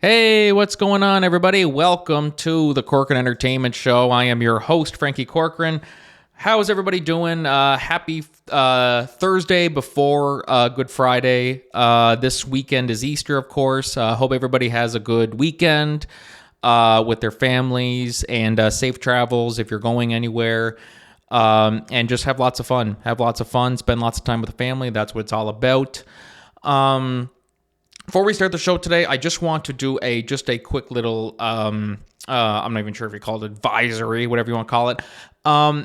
Hey, what's going on, everybody? Welcome to the Corcoran Entertainment Show. I am your host, Frankie Corcoran. How's everybody doing? Happy Thursday before Good Friday. This weekend is Easter, of course. Hope everybody has a good weekend with their families and safe travels if you're going anywhere. And just have lots of fun. Spend lots of time with the family. That's what it's all about. Before we start the show today, I just want to do a quick little, I'm not even sure if you call it advisory, whatever you want to call it.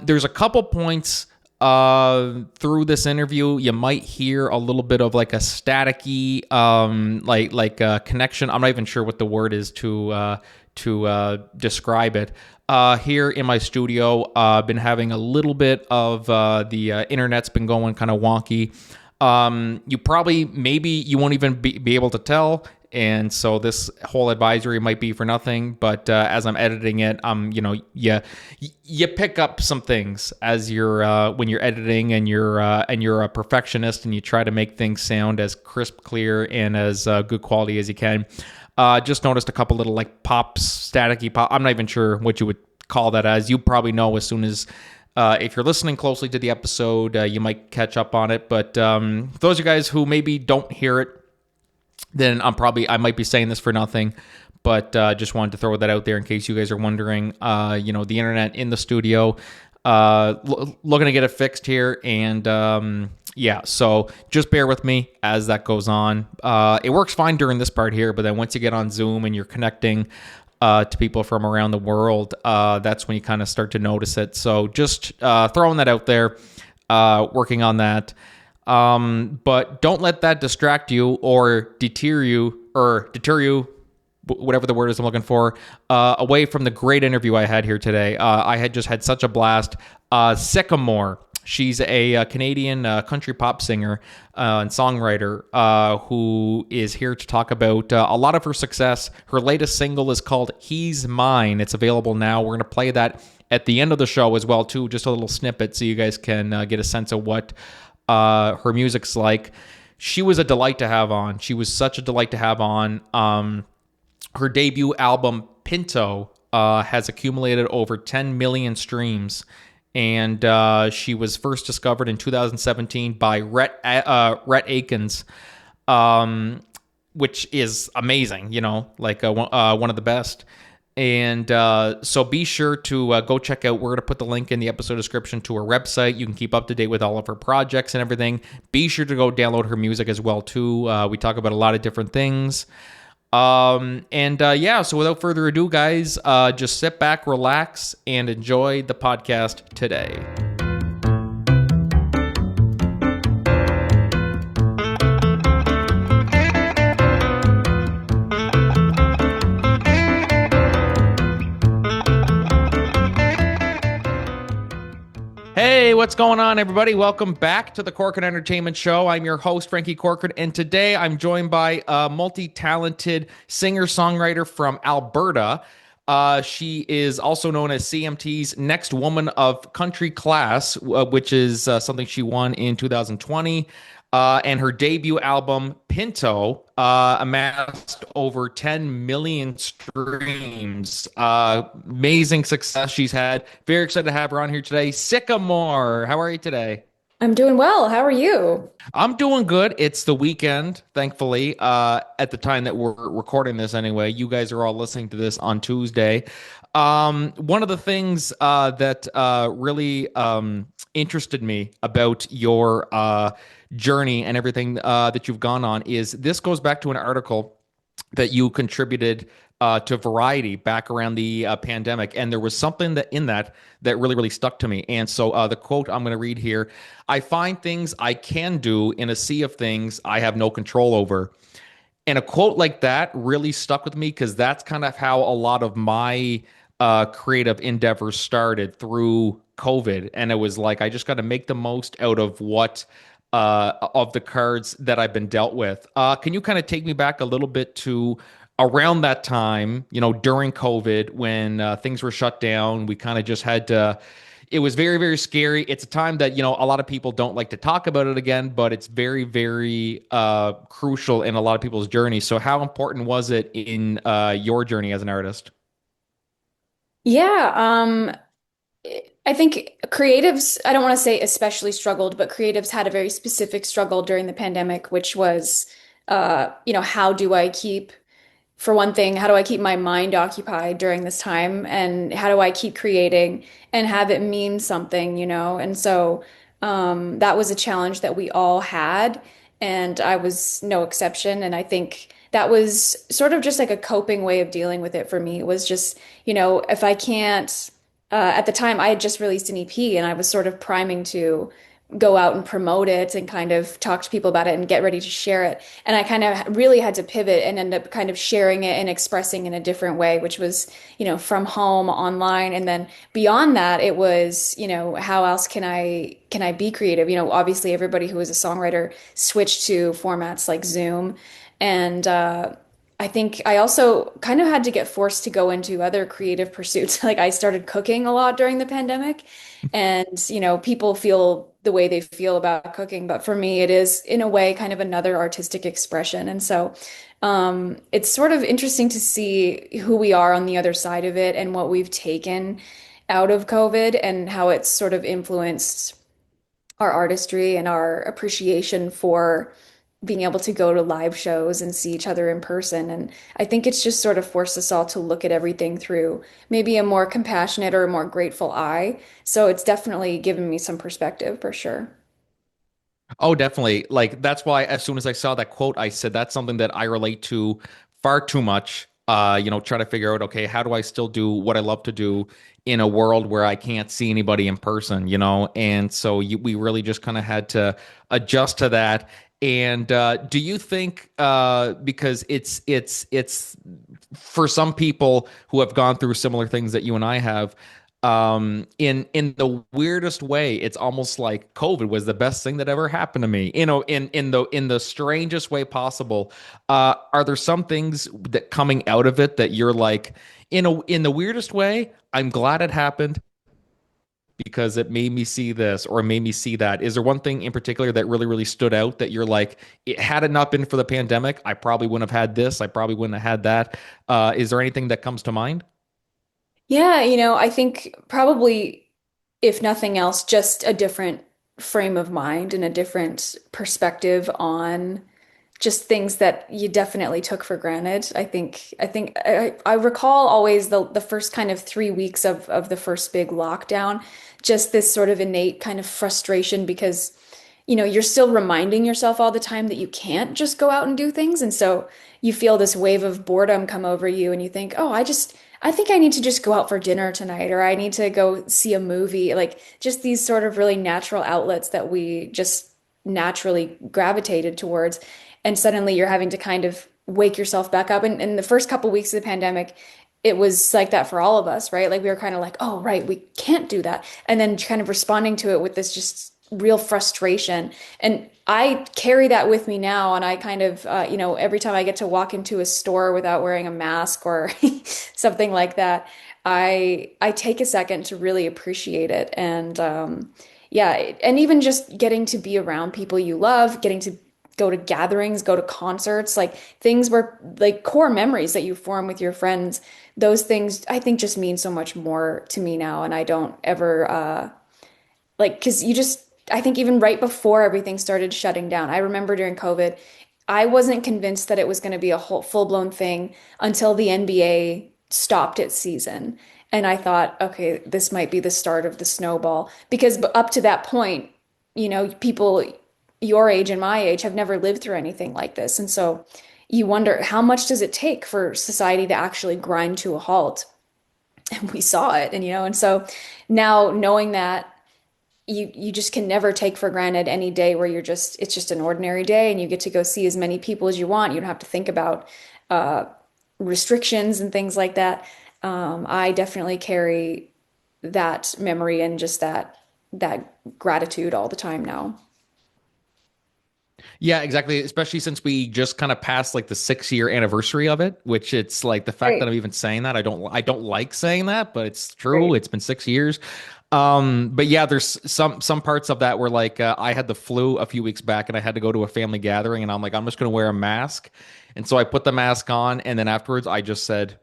There's a couple points through this interview. You might hear a little bit of like a staticky, like a connection. I'm not even sure what the word is to describe it. Here in my studio, I've been having a little bit of the internet's been going kind of wonky. Maybe you won't even be able to tell, and so this whole advisory might be for nothing, but as I'm editing it, you pick up some things as you're when you're editing, and you're a perfectionist, and you try to make things sound as crisp, clear, and as good quality as you can. Just noticed a couple little like pops, staticky pop. I'm not even sure what you would call that as. You probably know as soon as if you're listening closely to the episode, you might catch up on it. But for those of you guys who maybe don't hear it, then I might be saying this for nothing. But just wanted to throw that out there in case you guys are wondering. The internet in the studio, looking to get it fixed here. And so just bear with me as that goes on. It works fine during this part here, but then once you get on Zoom and you're connecting to people from around the world, that's when you kind of start to notice it. So just throwing that out there, working on that. But don't let that distract you or deter you, whatever the word is I'm looking for, away from the great interview I had here today. I had just had such a blast. Sykamore. She's a Canadian country pop singer and songwriter who is here to talk about a lot of her success. Her latest single is called He's Mine. It's available now. We're going to play that at the end of the show as well, too, just a little snippet so you guys can get a sense of what her music's like. She was a delight to have on. She was such a delight to have on. Her debut album, Pinto, has accumulated over 10 million streams. And she was first discovered in 2017 by Rhett Akins, which is amazing, one of the best. And so be sure to go check out. We're going to put the link in the episode description to her website. You can keep up to date with all of her projects and everything. Be sure to go download her music as well, too. We talk about a lot of different things. So without further ado, guys, just sit back, relax, and enjoy the podcast today. Hey, what's going on, everybody? Welcome back to the Corcoran Entertainment Show. I'm your host, Frankie Corcoran, and today I'm joined by a multi-talented singer-songwriter from Alberta. She is also known as CMT's Next Woman of Country Class, which is something she won in 2020. And her debut album, Pinto, amassed over 10 million streams. Amazing success she's had. Very excited to have her on here today. Sykamore, how are you today? I'm doing well. How are you? I'm doing good. It's the weekend, thankfully, at the time that we're recording this anyway. You guys are all listening to this on Tuesday. One of the things that really interested me about your journey and everything that you've gone on is this goes back to an article that you contributed to Variety back around the pandemic, and there was something that really, really stuck to me. And so the quote I'm going to read here: "I find things I can do in a sea of things I have no control over." And a quote like that really stuck with me because that's kind of how a lot of my creative endeavors started through COVID. And it was like, I just got to make the most out of what of the cards that I've been dealt with. Can you kind of take me back a little bit to around that time, during COVID when things were shut down? We kind of just had to, it was very, very scary. It's a time that, a lot of people don't like to talk about it again, but it's very, very crucial in a lot of people's journey. So how important was it in your journey as an artist? Yeah, I think creatives, I don't want to say especially struggled, but creatives had a very specific struggle during the pandemic, which was, how do I keep for one thing, how do I keep my mind occupied during this time? And how do I keep creating and have it mean something, And so that was a challenge that we all had. And I was no exception. And I think that was sort of just like a coping way of dealing with it for me. It was just, if I can't, at the time I had just released an EP and I was sort of priming to go out and promote it and kind of talk to people about it and get ready to share it. And I kind of really had to pivot and end up kind of sharing it and expressing in a different way, which was, from home online. And then beyond that, it was, how else can I be creative? Obviously everybody who is a songwriter switched to formats like Zoom. And I think I also kind of had to get forced to go into other creative pursuits. Like I started cooking a lot during the pandemic, and people feel the way they feel about cooking, but for me, it is in a way kind of another artistic expression. And so it's sort of interesting to see who we are on the other side of it and what we've taken out of COVID and how it's sort of influenced our artistry and our appreciation for being able to go to live shows and see each other in person. And I think it's just sort of forced us all to look at everything through maybe a more compassionate or a more grateful eye. So it's definitely given me some perspective for sure. Oh, definitely. Like that's why as soon as I saw that quote, I said that's something that I relate to far too much. Trying to figure out, okay, how do I still do what I love to do in a world where I can't see anybody in person? And so we really just kind of had to adjust to that. And do you think because it's for some people who have gone through similar things that you and I have, in the weirdest way, it's almost like COVID was the best thing that ever happened to me, in the strangest way possible. Are there some things that coming out of it that you're like, in the weirdest way, I'm glad it happened because it made me see this or it made me see that? Is there one thing in particular that really, really stood out that you're like, had it not been for the pandemic, I probably wouldn't have had this, I probably wouldn't have had that? Is there anything that comes to mind? Yeah, I think probably, if nothing else, just a different frame of mind and a different perspective on just things that you definitely took for granted. I recall always the first kind of 3 weeks of the first big lockdown, just this sort of innate kind of frustration because, you're still reminding yourself all the time that you can't just go out and do things. And so you feel this wave of boredom come over you and you think, oh, I think I need to just go out for dinner tonight, or I need to go see a movie. Like just these sort of really natural outlets that we just naturally gravitated towards. And suddenly you're having to kind of wake yourself back up. And in the first couple weeks of the pandemic, it was like that for all of us, right? Like we were kind of like, oh, right, we can't do that. And then kind of responding to it with this just real frustration. And I carry that with me now. And I kind of, every time I get to walk into a store without wearing a mask or something like that, I take a second to really appreciate it. And yeah, and even just getting to be around people you love, getting to go to gatherings, go to concerts, like things where like core memories that you form with your friends, those things I think just mean so much more to me now. And I don't ever because I think even right before everything started shutting down, I remember during COVID, I wasn't convinced that it was going to be a whole full-blown thing until the NBA stopped its season. And I thought, okay, this might be the start of the snowball. Because up to that point, people your age and my age have never lived through anything like this. And so you wonder, how much does it take for society to actually grind to a halt? And we saw it. And so now knowing that, you just can never take for granted any day where it's just an ordinary day and you get to go see as many people as you want. You don't have to think about uh, restrictions and things like that. I definitely carry that memory and just that gratitude all the time now. Yeah, exactly. Especially since we just kind of passed like the 6 year anniversary of it, which it's like the fact that Right. I'm even saying that, I don't like saying that, but it's true. Right. It's been 6 years. But yeah, there's some parts of that where like I had the flu a few weeks back and I had to go to a family gathering and I'm like I'm just gonna wear a mask, and so I put the mask on and then afterwards I just said,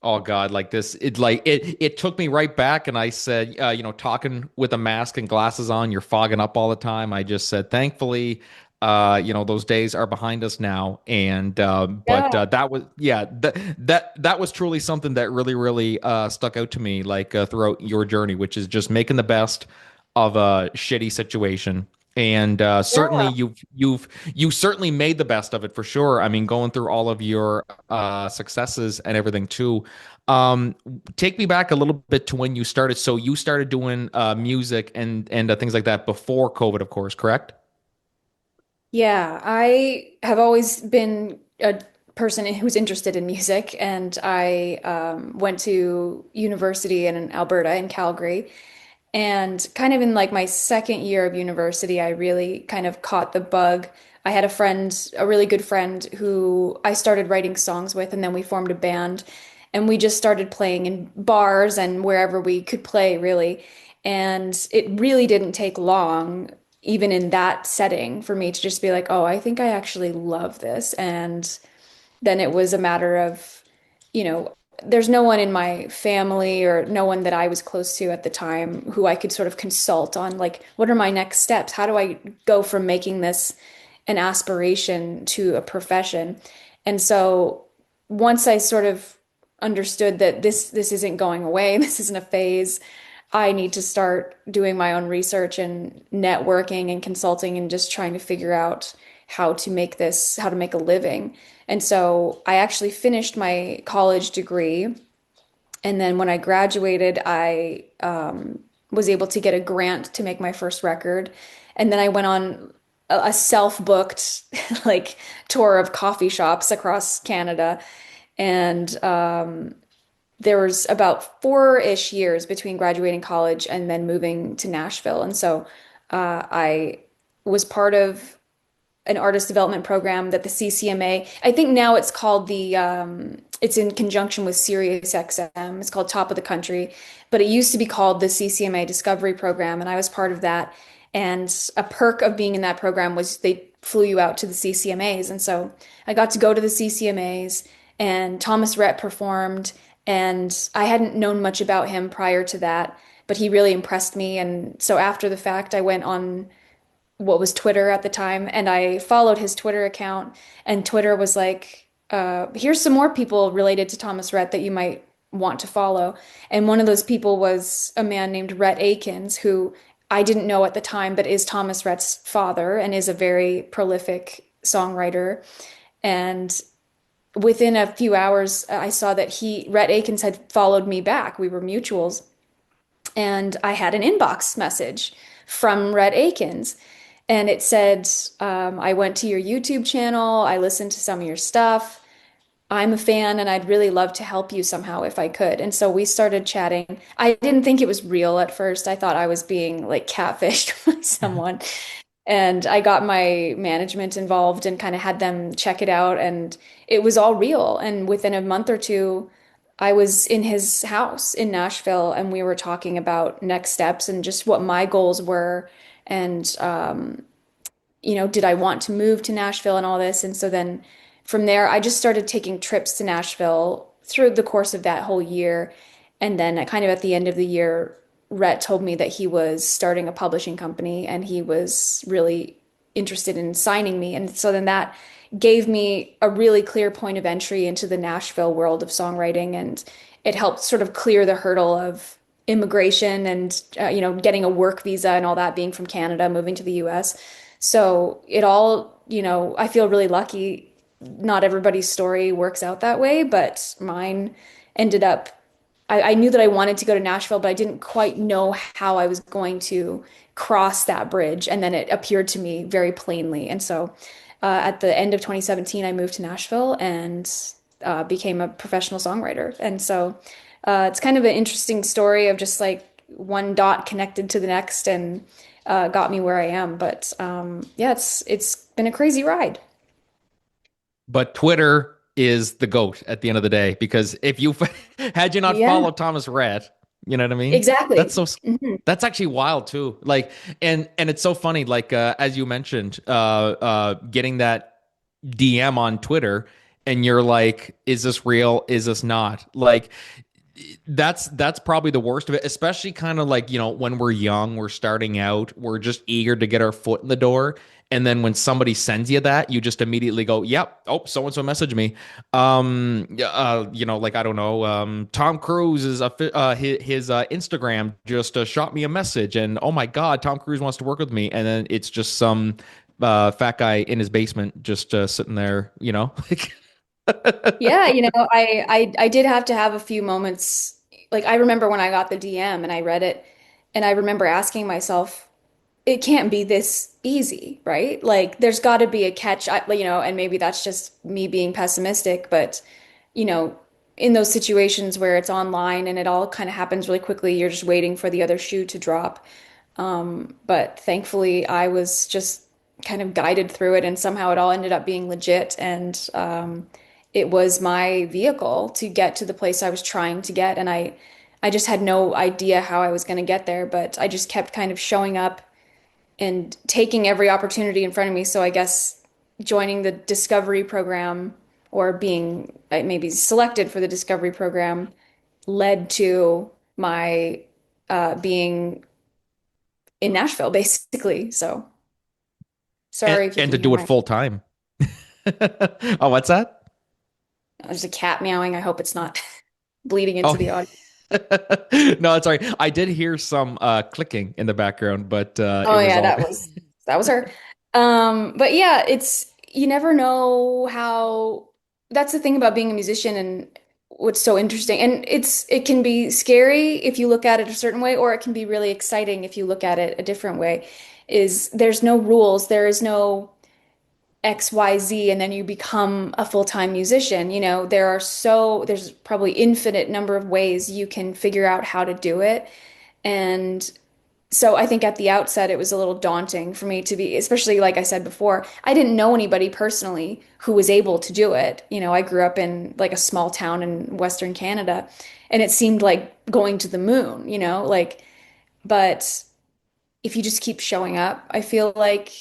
oh God, like this, it took me right back, and I said, talking with a mask and glasses on, you're fogging up all the time. I just said, thankfully, those days are behind us now, and but Yeah. that was yeah, that was truly something that really really stuck out to me, like throughout your journey, which is just making the best of a shitty situation. And certainly Yeah. you certainly made the best of it for sure. I mean, going through all of your successes and everything too. Um, Take me back a little bit to when you started. So you started doing music and things like that before COVID, of course, correct? Yeah, I have always been a person who's interested in music, and I went to university in Alberta, in Calgary. And kind of in like my second year of university, I really kind of caught the bug. I had a friend, a really good friend, who I started writing songs with, and then we formed a band, and we just started playing in bars and wherever we could play, really. And it really didn't take long, even in that setting, for me to just be like, oh, I think I actually love this. And then it was a matter of, you know, there's no one in my family or no one that I was close to at the time who I could sort of consult on, like, what are my next steps? How do I go from making this an aspiration to a profession? And so once I sort of understood that this isn't going away, this isn't a phase, I need to start doing my own research and networking and consulting and just trying to figure out how to make a living. And so I actually finished my college degree. And then when I graduated, I was able to get a grant to make my first record. And then I went on a self-booked like tour of coffee shops across Canada. And there was about 4-ish years between graduating college and then moving to Nashville. And so I was part of an artist development program that the CCMA, I think now it's called it's in conjunction with Sirius XM. It's called Top of the Country, but it used to be called the CCMA Discovery Program, and I was part of that. And a perk of being in that program was they flew you out to the CCMAs. And so I got to go to the CCMAs, and Thomas Rhett performed, and I hadn't known much about him prior to that, but he really impressed me. And so after the fact, I went on what was Twitter at the time, and I followed his Twitter account, and Twitter was like, here's some more people related to Thomas Rhett that you might want to follow. And one of those people was a man named Rhett Akins, who I didn't know at the time, but is Thomas Rhett's father and is a very prolific songwriter. And within a few hours, I saw that Rhett Akins had followed me back. We were mutuals. And I had an inbox message from Rhett Akins. And it said, I went to your YouTube channel. I listened to some of your stuff. I'm a fan and I'd really love to help you somehow if I could. And so we started chatting. I didn't think it was real at first. I thought I was being like catfished by someone. And I got my management involved and kind of had them check it out. And it was all real. And within a month or two, I was in his house in Nashville and we were talking about next steps and just what my goals were. And did I want to move to Nashville and all this? And so then from there, I just started taking trips to Nashville through the course of that whole year. And then kind of at the end of the year, Rhett told me that he was starting a publishing company and he was really interested in signing me. And so then that gave me a really clear point of entry into the Nashville world of songwriting. And it helped sort of clear the hurdle of immigration and, getting a work visa and all that, being from Canada, moving to the US. So it all, I feel really lucky. Not everybody's story works out that way, but mine ended up, I knew that I wanted to go to Nashville, but I didn't quite know how I was going to cross that bridge. And then it appeared to me very plainly. And so at the end of 2017, I moved to Nashville and became a professional songwriter. And so it's kind of an interesting story of just like one dot connected to the next and got me where I am. But yeah, it's been a crazy ride. But Twitter is the goat at the end of the day because if you had you not Yeah. followed Thomas Rhett. You know what I mean? That's Exactly. so Mhm. that's actually wild too. Like, and it's so funny, like as you mentioned, getting that DM on Twitter, and you're like, is this real? Is this not? Like, that's probably the worst of it, especially kind of like, when we're young, we're starting out, we're just eager to get our foot in the door. And then when somebody sends you that, you just immediately go, yep, oh, so and so messaged me. Like, I don't know, Tom Cruise is his Instagram just shot me a message, and oh my God, Tom Cruise wants to work with me. And then it's just some fat guy in his basement just sitting there, like. Yeah, I did have to have a few moments. Like I remember when I got the DM and I read it, and I remember asking myself, it can't be this easy, right? Like there's got to be a catch, and maybe that's just me being pessimistic, but you know, in those situations where it's online and it all kind of happens really quickly, you're just waiting for the other shoe to drop. But thankfully, I was just kind of guided through it, and somehow it all ended up being legit. And it was my vehicle to get to the place I was trying to get. And I just had no idea how I was going to get there, but I just kept kind of showing up and taking every opportunity in front of me. So I guess joining the discovery program or being maybe selected for the discovery program led to my being in Nashville, basically. So and, sorry if you and can to hear do it my full time. Oh, what's that? there's a cat meowing. I hope it's not bleeding into Oh, the audio. no, it's all right. I did hear some clicking in the background, but it Oh was yeah, all. that was her. But yeah, it's you never know how that's the thing about being a musician and what's so interesting. And it can be scary if you look at it a certain way, or it can be really exciting if you look at it a different way. Is there's no rules, there is no XYZ and then you become a full-time musician. There's probably infinite number of ways you can figure out how to do it. And so I think at the outset it was a little daunting for me to be, especially like I said before, I didn't know anybody personally who was able to do it. I grew up in like a small town in Western Canada and it seemed like going to the moon, but if you just keep showing up, I feel like,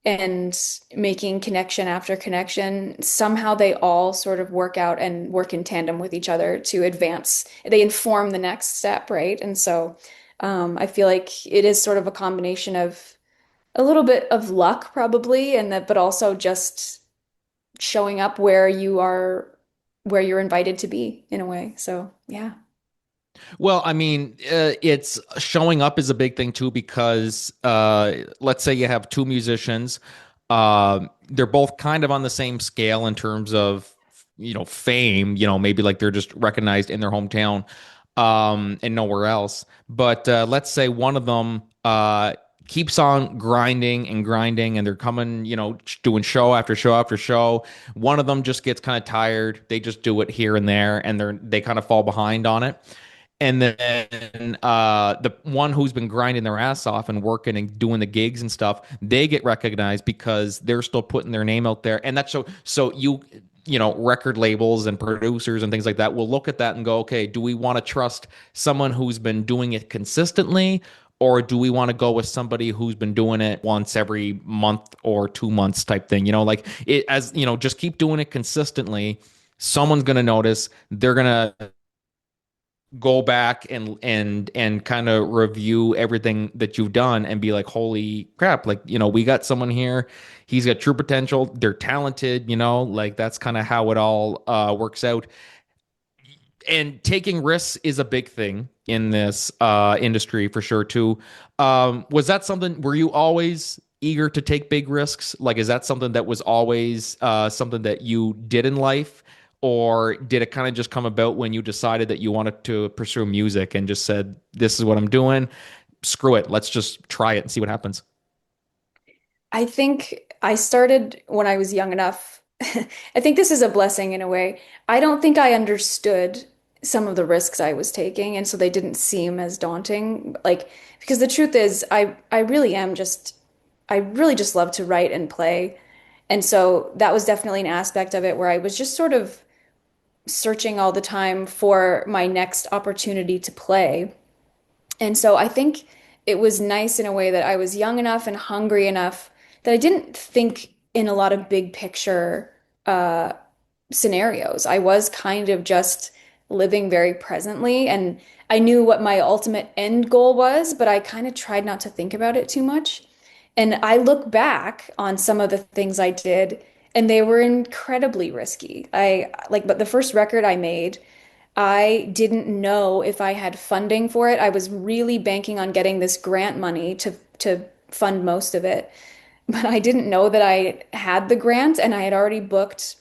and making connection after connection, somehow they all sort of work out and work in tandem with each other to advance. They inform the next step, right? And so I feel like it is sort of a combination of a little bit of luck, probably, and that, but also just showing up where you're invited to be in a way. So, yeah. Well, I mean, it's showing up is a big thing too, because let's say you have two musicians, they're both kind of on the same scale in terms of fame. Maybe like they're just recognized in their hometown, and nowhere else. But let's say one of them keeps on grinding and grinding, and they're coming, doing show after show after show. One of them just gets kind of tired. They just do it here and there, and they kind of fall behind on it. And then the one who's been grinding their ass off and working and doing the gigs and stuff, they get recognized because they're still putting their name out there. And that's so record labels and producers and things like that will look at that and go, okay, do we want to trust someone who's been doing it consistently? Or do we want to go with somebody who's been doing it once every month or 2 months type thing? Like it, as just keep doing it consistently. Someone's going to notice. They're going to go back and kind of review everything that you've done and be like, holy crap, like, we got someone here, he's got true potential, they're talented, like that's kind of how it all works out. And taking risks is a big thing in this industry for sure too. Was that something, were you always eager to take big risks? Like, is that something that was always something that you did in life? Or did it kind of just come about when you decided that you wanted to pursue music and just said, this is what I'm doing, screw it, let's just try it and see what happens? I think I started when I was young enough. I think this is a blessing in a way. I don't think I understood some of the risks I was taking, and so they didn't seem as daunting. Like, because the truth is, I really am just I really just love to write and play. And so that was definitely an aspect of it where I was just sort of searching all the time for my next opportunity to play. And so I think it was nice in a way that I was young enough and hungry enough that I didn't think in a lot of big picture uh, scenarios. I was kind of just living very presently, and I knew what my ultimate end goal was, but I kind of tried not to think about it too much. And I look back on some of the things I did, and they were incredibly risky. But the first record I made, I didn't know if I had funding for it. I was really banking on getting this grant money to fund most of it, but I didn't know that I had the grant, and I had already booked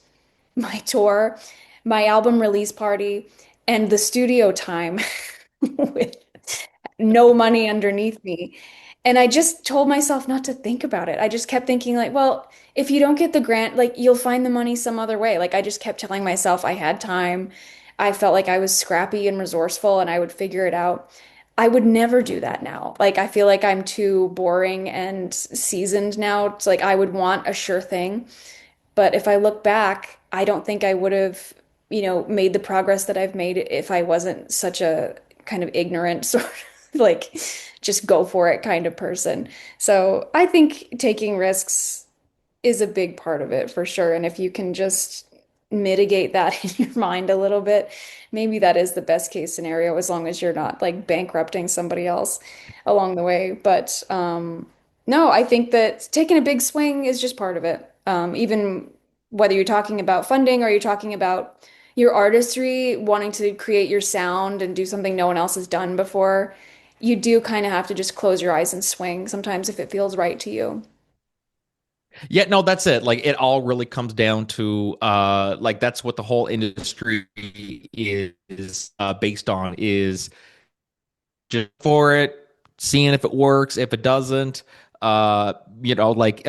my tour, my album release party, and the studio time with no money underneath me. And I just told myself not to think about it. I just kept thinking, like, well, if you don't get the grant, like, you'll find the money some other way. Like, I just kept telling myself I had time. I felt like I was scrappy and resourceful and I would figure it out. I would never do that now. Like, I feel like I'm too boring and seasoned now. It's like I would want a sure thing. But if I look back, I don't think I would have, made the progress that I've made if I wasn't such a kind of ignorant sort of like just go for it kind of person. So I think taking risks is a big part of it for sure. And if you can just mitigate that in your mind a little bit, maybe that is the best case scenario as long as you're not like bankrupting somebody else along the way. But no, I think that taking a big swing is just part of it. Even whether you're talking about funding or you're talking about your artistry, wanting to create your sound and do something no one else has done before, you do kind of have to just close your eyes and swing sometimes if it feels right to you. Yeah, no, that's it. Like it all really comes down to like that's what the whole industry is based on is just for it, seeing if it works. If it doesn't, uh, like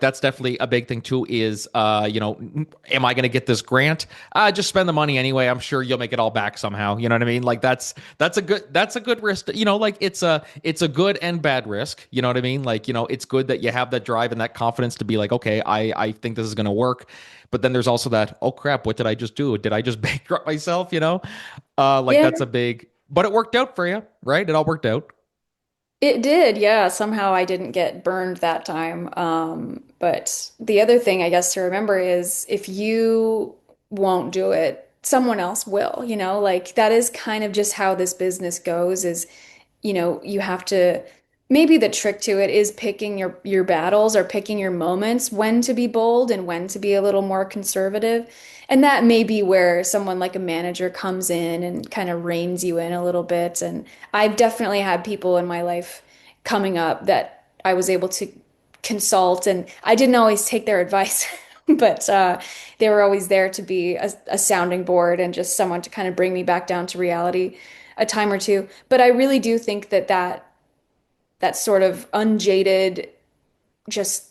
that's definitely a big thing too. Is am I going to get this grant? Just spend the money anyway. I'm sure you'll make it all back somehow. You know what I mean? Like that's a good risk. Like it's a good and bad risk. You know what I mean? Like it's good that you have that drive and that confidence to be like, okay, I think this is going to work. But then there's also that, oh crap, what did I just do? Did I just bankrupt myself? Like Yeah, that's a big, but it worked out for you, right? It all worked out. it did. Yeah, somehow I didn't get burned that time. But the other thing I guess to remember is if you won't do it, someone else will, like that is kind of just how this business goes is you have to maybe the trick to it is picking your battles or picking your moments when to be bold and when to be a little more conservative. And that may be where someone like a manager comes in and kind of reins you in a little bit. And I've definitely had people in my life coming up that I was able to consult, and I didn't always take their advice. But they were always there to be a sounding board and just someone to kind of bring me back down to reality a time or two. But I really do think that sort of unjaded, just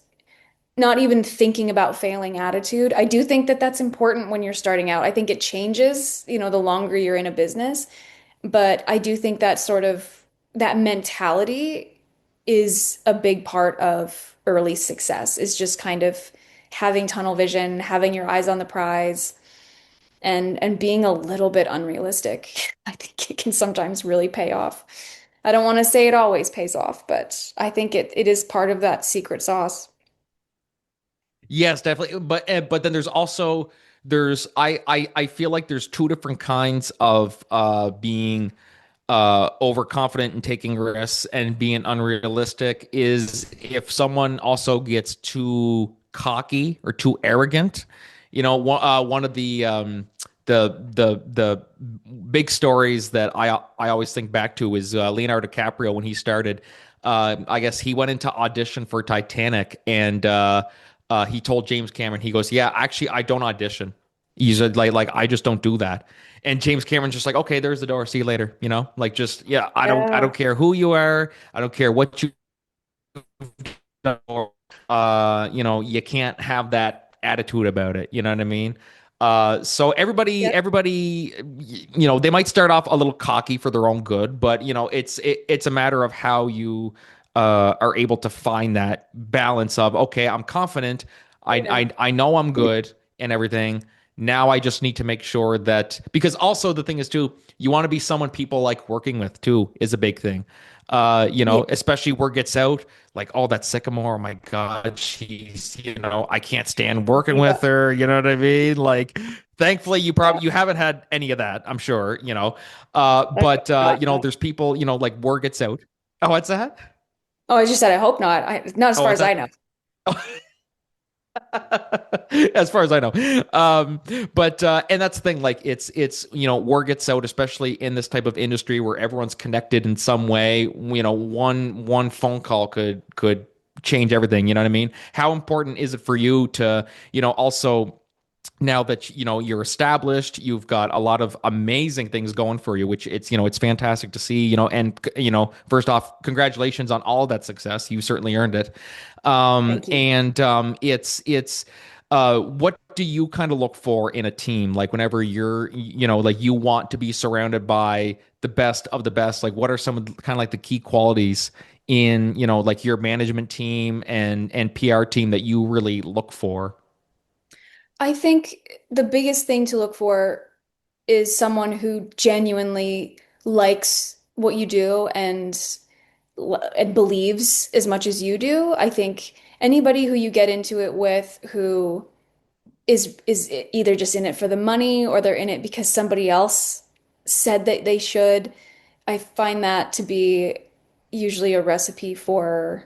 not even thinking about failing attitude. I do think that that's important when you're starting out. I think it changes, the longer you're in a business, but I do think that sort of that mentality is a big part of early success. Is just kind of having tunnel vision, having your eyes on the prize, and being a little bit unrealistic. I think it can sometimes really pay off. I don't want to say it always pays off, but I think it is part of that secret sauce. Yes, definitely. But then there's also there's I feel like there's two different kinds of being overconfident and taking risks and being unrealistic is if someone also gets too cocky or too arrogant. One of the big stories that I always think back to is Leonardo DiCaprio when he started. I guess he went into audition for Titanic and he told James Cameron, he goes, "Yeah, actually, I don't audition. He's like I just don't do that." And James Cameron's just like, "Okay, there's the door. See you later." Like just yeah, I don't Yeah. care who you are. I don't care what you you can't have that attitude about it. You know what I mean? So Yep. everybody, they might start off a little cocky for their own good, but it's a matter of how you are able to find that balance of okay, I'm confident, I Yeah. I I know I'm good and everything, Now I just need to make sure that, because also the thing is too, you want to be someone people like working with too, is a big thing. Yeah. Especially word gets out, like, oh, that Sykamore, oh my God, she's, I can't stand working Yeah. with her. You know what I mean? Like, thankfully, you haven't had any of that, I'm sure, I but, hope not, no. there's people, like word gets out. Oh, what's that? Oh, I just said I hope not. Not as Oh, far what's as I that? know. As far as I know. But and that's the thing, like it's word gets out, especially in this type of industry where everyone's connected in some way. One phone call could change everything. You know what I mean? How important is it for you to, also, now that you're established, you've got a lot of amazing things going for you, which it's fantastic to see, and first off, congratulations on all that success. You certainly earned it. Thank you. And it's what do you kind of look for in a team, like whenever you're, like you want to be surrounded by the best of the best? Like, what are some of kind of like the key qualities in, like your management team and PR team that you really look for? I think the biggest thing to look for is someone who genuinely likes what you do and believes as much as you do. I think anybody who you get into it with who is either just in it for the money or they're in it because somebody else said that they should, I find that to be usually a recipe for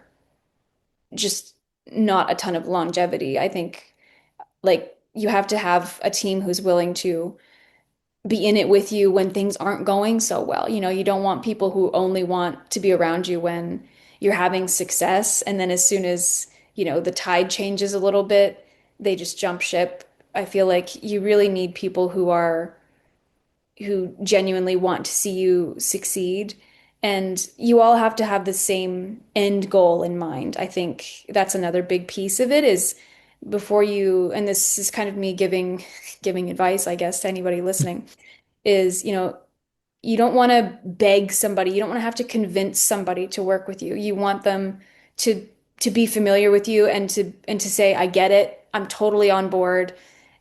just not a ton of longevity. I think like you have to have a team who's willing to be in it with you when things aren't going so well. You don't want people who only want to be around you when you're having success. And then as soon as, the tide changes a little bit, they just jump ship. I feel like you really need people who genuinely want to see you succeed. And you all have to have the same end goal in mind. I think that's another big piece of it is before you, and this is kind of me giving advice, I guess, to anybody listening, is, you don't want to beg somebody, you don't want to have to convince somebody to work with you. You want them to to be familiar with you and to say, I get it, I'm totally on board.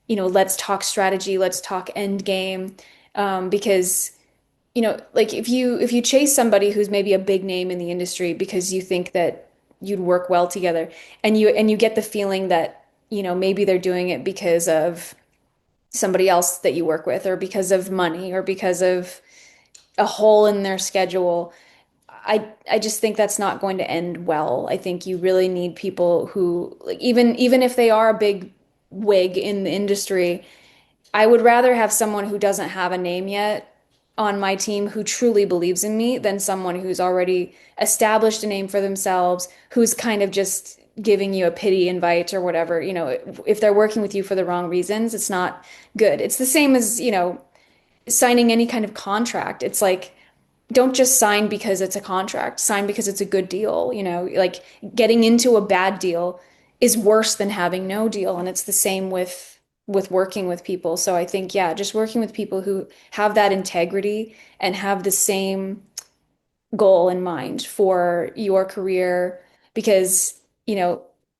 Let's talk strategy, let's talk end game. Because like if you chase somebody who's maybe a big name in the industry because you think that you'd work well together, and you get the feeling that maybe they're doing it because of somebody else that you work with or because of money or because of a hole in their schedule. I just think that's not going to end well. I think you really need people who, like, even if they are a big wig in the industry, I would rather have someone who doesn't have a name yet on my team who truly believes in me than someone who's already established a name for themselves, who's kind of just giving you a pity invite or whatever. If they're working with you for the wrong reasons, it's not good. It's the same as, signing any kind of contract. It's like, don't just sign because it's a contract. Sign because it's a good deal. Like getting into a bad deal is worse than having no deal. And it's the same with working with people. So I think, yeah, just working with people who have that integrity and have the same goal in mind for your career, because,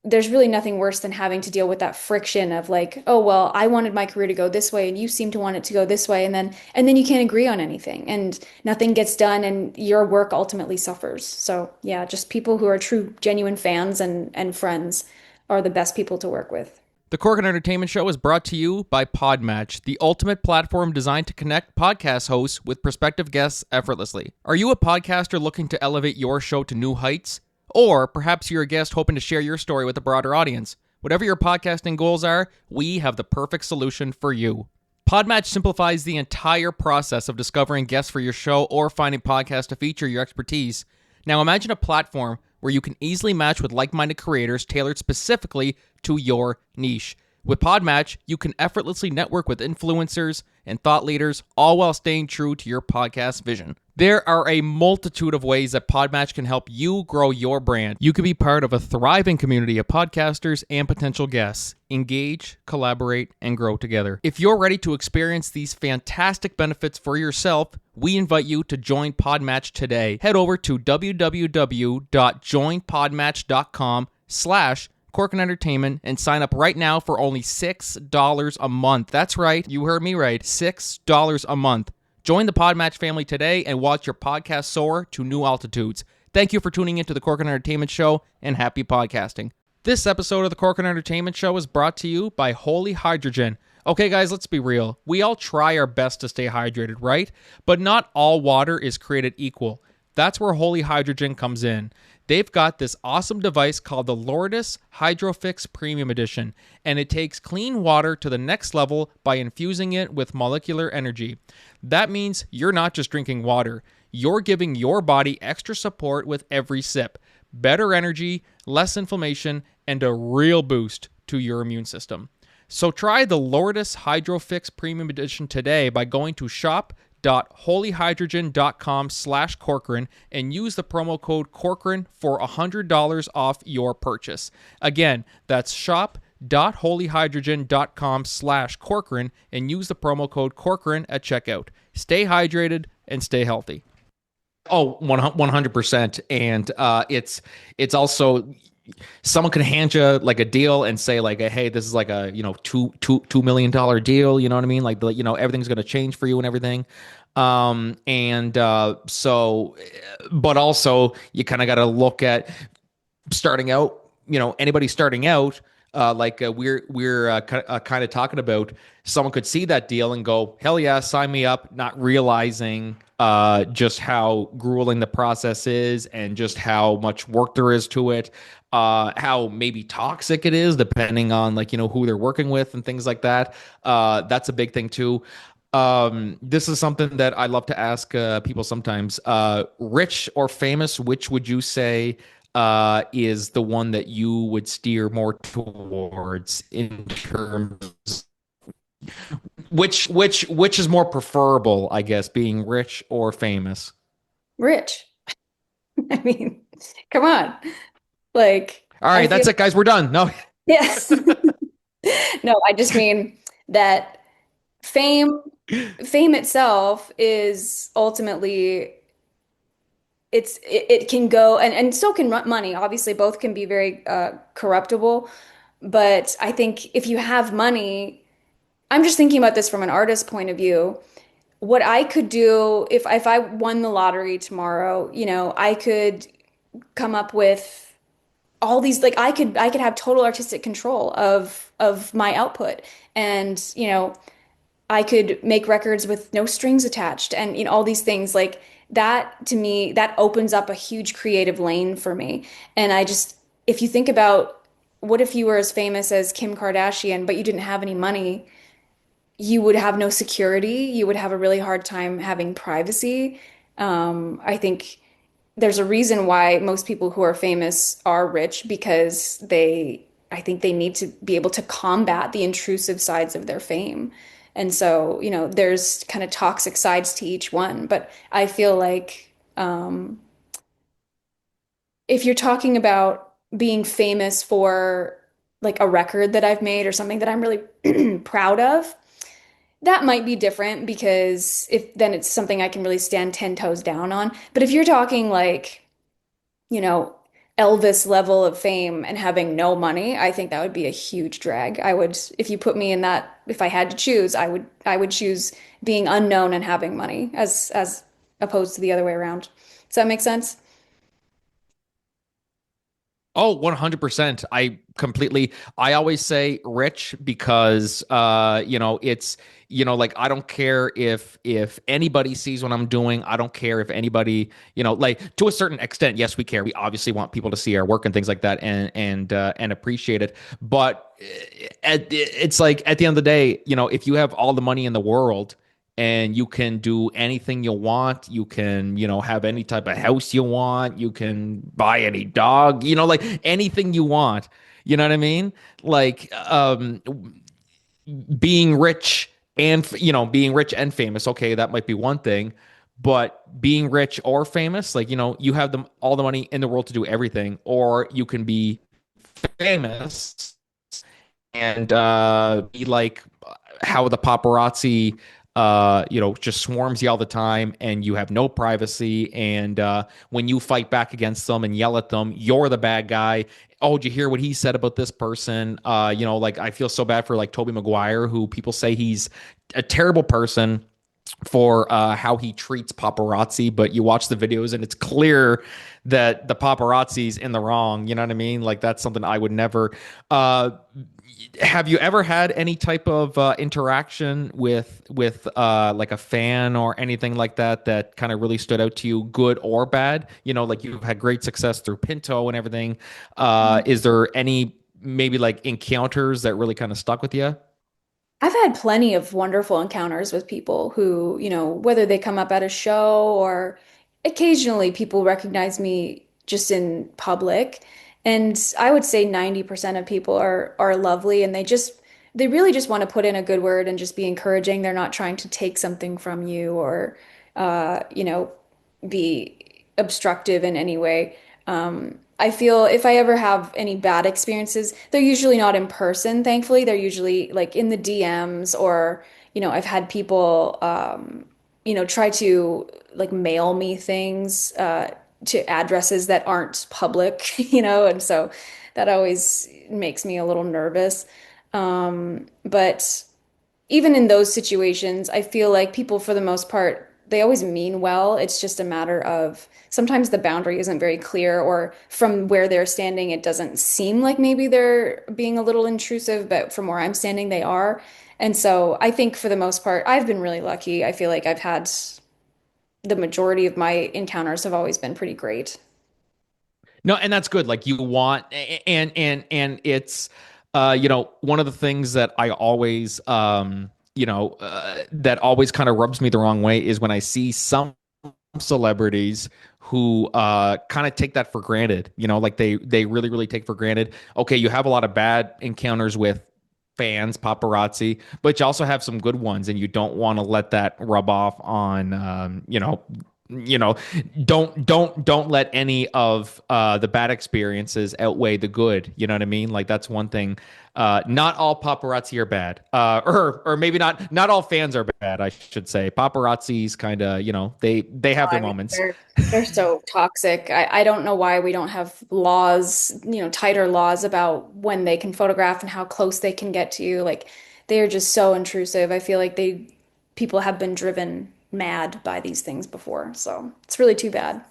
there's really nothing worse than having to deal with that friction of like, oh, well, I wanted my career to go this way and you seem to want it to go this way. And then you can't agree on anything and nothing gets done and your work ultimately suffers. So yeah, just people who are true, genuine fans and friends are the best people to work with. The Corkin Entertainment Show is brought to you by Podmatch, the ultimate platform designed to connect podcast hosts with prospective guests effortlessly. Are you a podcaster looking to elevate your show to new heights? Or perhaps you're a guest hoping to share your story with a broader audience. Whatever your podcasting goals are, we have the perfect solution for you. Podmatch simplifies the entire process of discovering guests for your show or finding podcasts to feature your expertise. Now imagine a platform where you can easily match with like-minded creators tailored specifically to your niche. With Podmatch, you can effortlessly network with influencers and thought leaders, all while staying true to your podcast vision. There are a multitude of ways that Podmatch can help you grow your brand. You can be part of a thriving community of podcasters and potential guests. Engage, collaborate, and grow together. If you're ready to experience these fantastic benefits for yourself, we invite you to join Podmatch today. Head over to www.joinpodmatch.com/Corkin Corcoran Entertainment and sign up right now for only $6 a month. That's right. You heard me right. $6 a month. Join the Podmatch family today and watch your podcast soar to new altitudes. Thank you for tuning into the Corcoran Entertainment Show, and happy podcasting. This episode of the Corcoran Entertainment Show is brought to you by Holy Hydrogen. Okay, guys, let's be real. We all try our best to stay hydrated, right? But not all water is created equal. That's where Holy Hydrogen comes in. They've got this awesome device called the Lourdes Hydrofix Premium Edition, and it takes clean water to the next level by infusing it with molecular energy. That means you're not just drinking water. You're giving your body extra support with every sip, better energy, less inflammation, and a real boost to your immune system. So try the Lourdes Hydrofix Premium Edition today by going to shop.holyhydrogen.com/Corcoran and use the promo code Corcoran for $100 off your purchase. Again, that's shop.holyhydrogen.com/Corcoran and use the promo code Corcoran at checkout. Stay hydrated and stay healthy. Oh, 100%. And it's also, someone can hand you like a deal and say like, hey, this is like a, $2 million deal. You know what I mean? Like, everything's going to change for you and everything. So, but also you kind of got to look at starting out, anybody starting out, we're kind of talking about, someone could see that deal and go, hell yeah, sign me up, not realizing just how grueling the process is and just how much work there is to it, how maybe toxic it is depending on who they're working with and things like that. That's a big thing too. This is something that I love to ask people sometimes. Rich or famous, which would you say is the one that you would steer more towards in terms, which is more preferable, I guess, being rich or famous? Rich. I mean, come on. Like, all right, that's it, guys. We're done. No. Yes. No, I just mean that fame itself is ultimately, it can go, and so can money. Obviously, both can be very corruptible. But I think if you have money, I'm just thinking about this from an artist point of view. What I could do if I won the lottery tomorrow, I could come up with all these, like, I could have total artistic control of my output, and I could make records with no strings attached, and all these things like that. To me, that opens up a huge creative lane for me. And if you think about, what if you were as famous as Kim Kardashian but you didn't have any money? You would have no security. You would have a really hard time having privacy. I think there's a reason why most people who are famous are rich, because I think they need to be able to combat the intrusive sides of their fame. And so, there's kind of toxic sides to each one. But I feel like if you're talking about being famous for like a record that I've made or something that I'm really proud of, that might be different, because then it's something I can really stand 10 toes down on. But if you're talking like, you know, Elvis level of fame and having no money, I think that would be a huge drag. If you put me in that, if I had to choose, I would choose being unknown and having money as opposed to the other way around. Does that make sense? Oh, 100%. I always say rich because, it's, like, I don't care if anybody sees what I'm doing. I don't care if anybody, like, to a certain extent, yes, we care. We obviously want people to see our work and things like that and appreciate it. But it's like, at the end of the day, if you have all the money in the world and you can do anything you want, you can, have any type of house you want, you can buy any dog, like anything you want. You know what I mean? Like, being rich being rich and famous. Okay, that might be one thing, but being rich or famous, like, you have all the money in the world to do everything, or you can be famous and be like how the paparazzi just swarms you all the time, and you have no privacy. And when you fight back against them and yell at them, you're the bad guy. Oh, did you hear what he said about this person? Like I feel so bad for like Toby Maguire, who people say he's a terrible person for how he treats paparazzi, but you watch the videos and it's clear that the paparazzi's in the wrong. You know what I mean? Like that's something I would never. Uh, have you ever had any type of interaction with like a fan or anything like that that kind of really stood out to you, good or bad? Like you've had great success through Pinto and everything. Is there any maybe like encounters that really kind of stuck with you? I've had plenty of wonderful encounters with people who, whether they come up at a show or occasionally people recognize me just in public. And I would say 90% of people are lovely and they really just want to put in a good word and just be encouraging. They're not trying to take something from you or uh, you know, be obstructive in any way. I feel if I ever have any bad experiences, they're usually not in person, thankfully. They're usually like in the DMs or, I've had people, try to like mail me things to addresses that aren't public, and so that always makes me a little nervous. But even in those situations, I feel like people, for the most part, they always mean well. It's just a matter of sometimes the boundary isn't very clear, or from where they're standing, it doesn't seem like maybe they're being a little intrusive, but from where I'm standing, they are. And so I think for the most part, I've been really lucky. I feel like I've had the majority of my encounters have always been pretty great. No, and that's good. Like you want, and it's, one of the things that I always, that always kind of rubs me the wrong way is when I see some celebrities who kind of take that for granted. Like they really really take for granted. Okay, you have a lot of bad encounters with fans, paparazzi, but you also have some good ones, and you don't want to let that rub off on, you know, don't let any of the bad experiences outweigh the good. You know what I mean? Like that's one thing. Not all paparazzi are bad, or maybe not all fans are bad. I should say paparazzis kind of they have their I mean, moments. they're so toxic. I don't know why we don't have laws, tighter laws about when they can photograph and how close they can get to you. Like they are just so intrusive. I feel like people have been driven mad by these things before. So it's really too bad.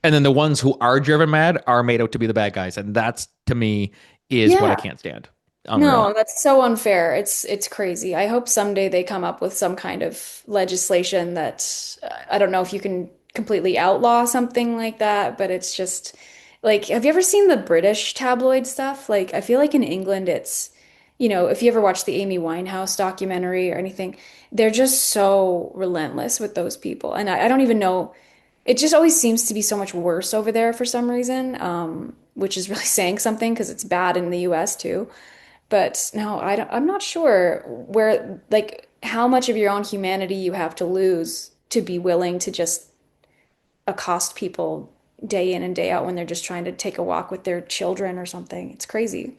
And then the ones who are driven mad are made out to be the bad guys, and that's to me is what I Yeah. can't stand. Unreal. No, that's so unfair. It's crazy. I hope someday they come up with some kind of legislation that I don't know if you can completely outlaw something like that, but it's just like, have you ever seen the British tabloid stuff? Like, I feel like in England it's, if you ever watch the Amy Winehouse documentary or anything, they're just so relentless with those people. And I don't even know, it just always seems to be so much worse over there for some reason, which is really saying something because it's bad in the US too. But no, I'm not sure where, like, how much of your own humanity you have to lose to be willing to just accost people day in and day out when they're just trying to take a walk with their children or something. It's crazy.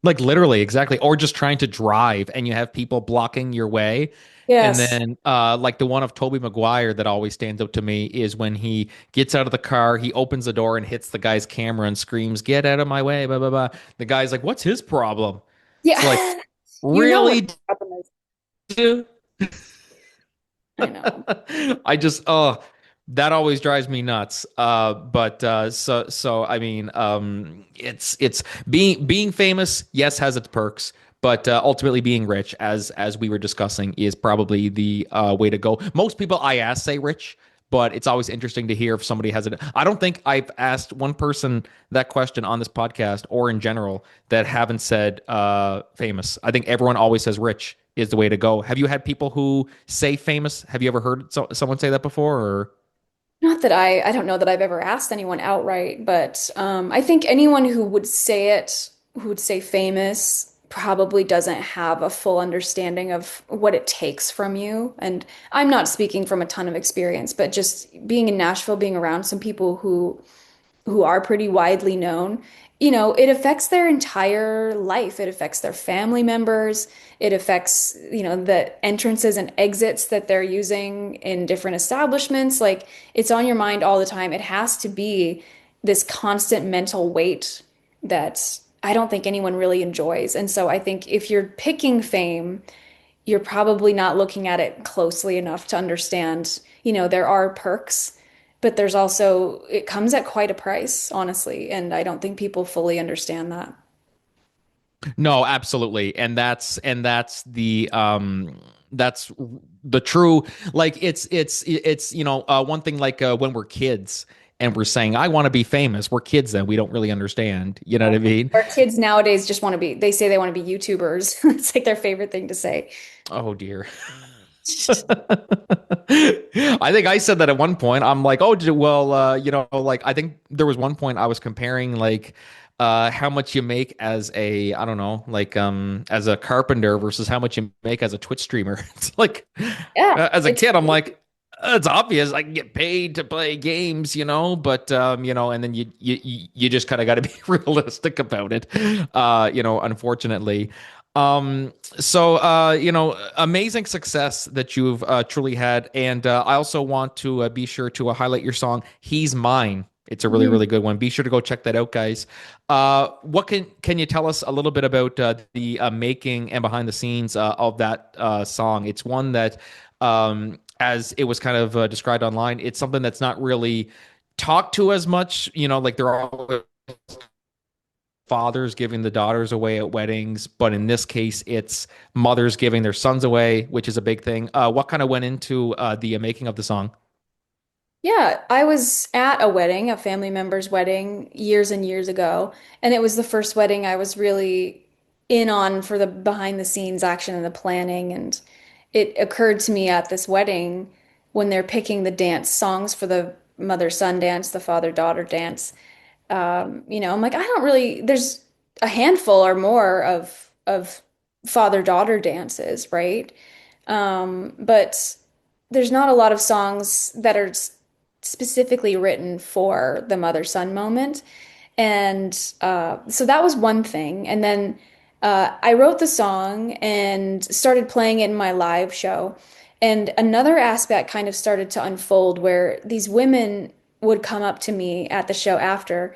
Like literally, exactly. Or just trying to drive and you have people blocking your way. And Yes. then like the one of Toby Maguire that always stands out to me is when he gets out of the car, he opens the door and hits the guy's camera and screams, "Get out of my way, blah blah blah." The guy's like, "What's his problem?" It's like, Yeah. You know what really, the problem is. dude? I know. I just that always drives me nuts. But so I mean, it's being famous, yes, has its perks, but ultimately being rich, as we were discussing, is probably the way to go. Most people I ask say rich, but it's always interesting to hear if somebody has it. I don't think I've asked one person that question on this podcast or in general that haven't said famous. I think everyone always says rich is the way to go. Have you had people who say famous? Have you ever heard someone say that before? Or Not that I don't know that I've ever asked anyone outright, but I think anyone who would say it, who would say famous, probably doesn't have a full understanding of what it takes from you. And I'm not speaking from a ton of experience, but just being in Nashville, being around some people who who are pretty widely known, it affects their entire life. It affects their family members. It affects, the entrances and exits that they're using in different establishments. Like it's on your mind all the time. It has to be this constant mental weight that I don't think anyone really enjoys. And so I think if you're picking fame, you're probably not looking at it closely enough to understand, there are perks, but there's also, it comes at quite a price, honestly. And I don't think people fully understand that. No, absolutely. And that's that's the true, like it's one thing, like when we're kids and we're saying I want to be famous. We're kids then. We don't really understand. You know what I mean? Our kids nowadays just want to be, they say they want to be YouTubers. It's like their favorite thing to say. Oh dear. I think I said that at one point. I'm like, oh, well, like I think there was one point I was comparing like how much you make as a, I don't know, like as a carpenter versus how much you make as a Twitch streamer. It's like Yeah, as a it's kid, I'm like, it's obvious I can get paid to play games, but and then you just kind of got to be realistic about it, unfortunately. Amazing success that you've truly had. And I also want to be sure to highlight your song, He's Mine. It's a really, Mhm. really good one. Be sure to go check that out, guys. What can you tell us a little bit about the making and behind the scenes of that song? It's one that, as it was kind of described online, it's something that's not really talked to as much. Like there are fathers giving the daughters away at weddings, but in this case, it's mothers giving their sons away, which is a big thing. What kind of went into the making of the song? Yeah, I was at a wedding, a family member's wedding, years and years ago, and it was the first wedding I was really in on for the behind the scenes action and the planning. And it occurred to me at this wedding when they're picking the dance songs for the mother-son dance, the father-daughter dance. I'm like, I don't really, there's a handful or more of father-daughter dances, right? But there's not a lot of songs that are specifically written for the mother-son moment. And so that was one thing. And then I wrote the song and started playing it in my live show. And another aspect kind of started to unfold where these women would come up to me at the show after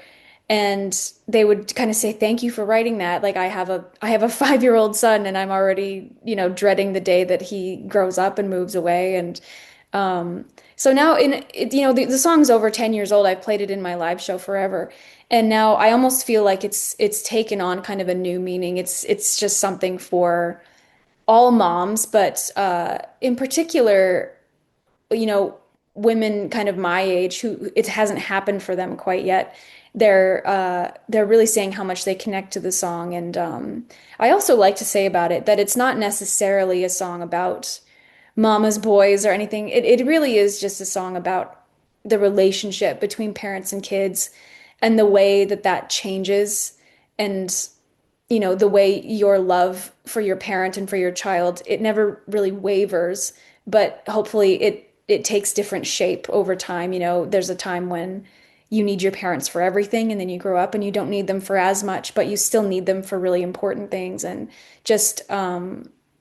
and they would kind of say, thank you for writing that. Like I have a 5-year-old son and I'm already, dreading the day that he grows up and moves away. And so now the song's over 10 years old. I've played it in my live show forever. And now I almost feel like it's taken on kind of a new meaning. It's just something for all moms, but in particular, you know, women kind of my age who it hasn't happened for them quite yet. They're really saying how much they connect to the song. And I also like to say about it that it's not necessarily a song about mama's boys or anything. It really is just a song about the relationship between parents and kids and the way that that changes and the way your love for your parent and for your child, it never really wavers, but hopefully it takes different shape over time. There's a time when you need your parents for everything and then you grow up and you don't need them for as much, but you still need them for really important things. And just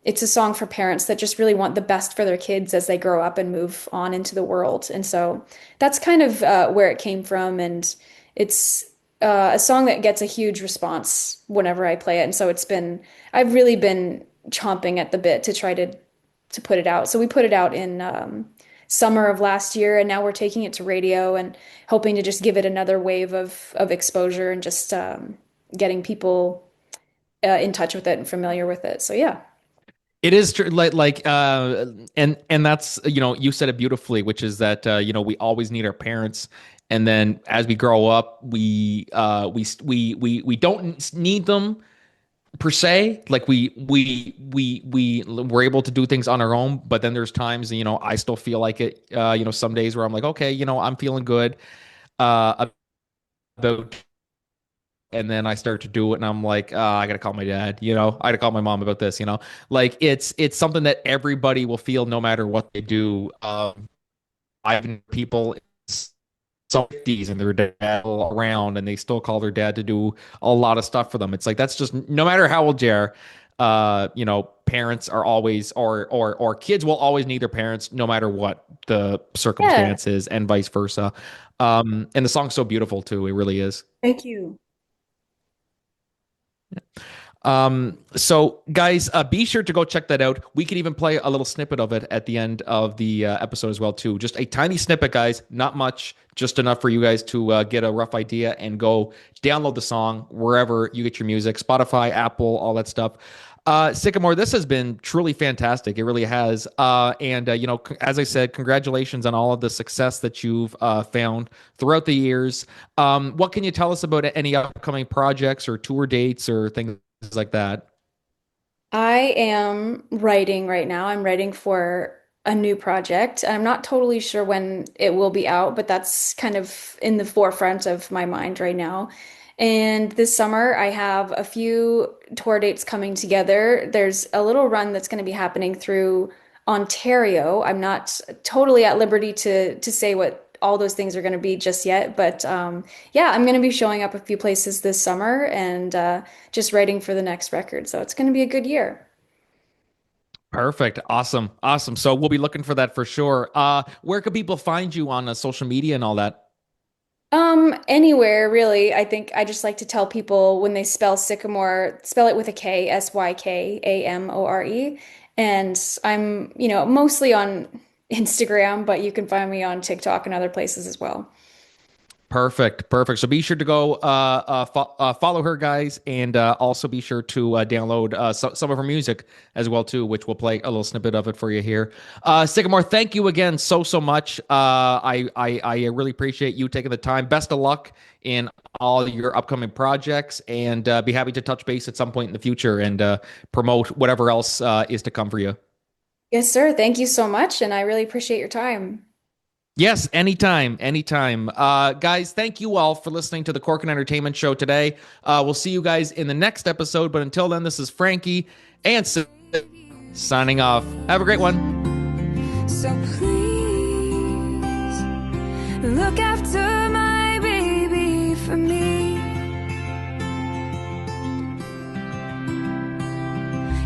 it's a song for parents that just really want the best for their kids as they grow up and move on into the world. And so that's kind of where it came from. And it's a song that gets a huge response whenever I play it. And so I've really been chomping at the bit to try to put it out. So we put it out in summer of last year, and now we're taking it to radio and hoping to just give it another wave of exposure and just getting people in touch with it and familiar with it. So yeah. It is true, and that's you said it beautifully, which is that we always need our parents, and then as we grow up, we don't need them per se. Like we're able to do things on our own, but then there's times I still feel like it. Some days where I'm like, okay, I'm feeling good about, and then I start to do it, and I'm like, I gotta call my dad. I gotta call my mom about this. Like it's something that everybody will feel no matter what they do. I've people 50s and their dad around and they still call their dad to do a lot of stuff for them. It's like that's just no matter how old you are, parents are always or kids will always need their parents no matter what the Yeah, circumstance is and vice versa. And the song's so beautiful too. It really is. thank you. So guys, be sure to go check that out. We could even play a little snippet of it at the end of the episode as well too. Just a tiny snippet, guys, not much, just enough for you guys to get a rough idea and go download the song wherever you get your music, Spotify, Apple, all that stuff. Sycamore, this has been truly fantastic. It really has. As I said, congratulations on all of the success that you've found throughout the years. What can you tell us about any upcoming projects or tour dates or things like that? I am writing right now. I'm writing for a new project. I'm not totally sure when it will be out, but that's kind of in the forefront of my mind right now. And this summer, I have a few tour dates coming together. There's a little run that's going to be happening through Ontario. I'm not totally at liberty to say what all those things are going to be just yet, but yeah, I'm going to be showing up a few places this summer and just writing for the next record. So it's going to be a good year. Perfect. Awesome. Awesome. So we'll be looking for that for sure. Where could people find you on social media and all that? Anywhere really. I think I just like to tell people when they spell Sycamore, spell it with a K, Sykamore. And I'm, mostly on Instagram, but you can find me on TikTok and other places as well. Perfect, perfect. So be sure to go follow her, guys, and also be sure to download some of her music as well too, which we'll play a little snippet of it for you here. Sycamore, thank you again so much. I really appreciate you taking the time. Best of luck in all your upcoming projects, and be happy to touch base at some point in the future and promote whatever else is to come for you. Yes, sir. Thank you so much, and I really appreciate your time. Yes, anytime, anytime. Guys, thank you all for listening to the Corkin Entertainment Show today. We'll see you guys in the next episode, but until then, this is Frankie and signing off. Have a great one. So please look after my baby for me.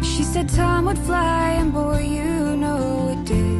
She said time would fly, and boy, you know it did.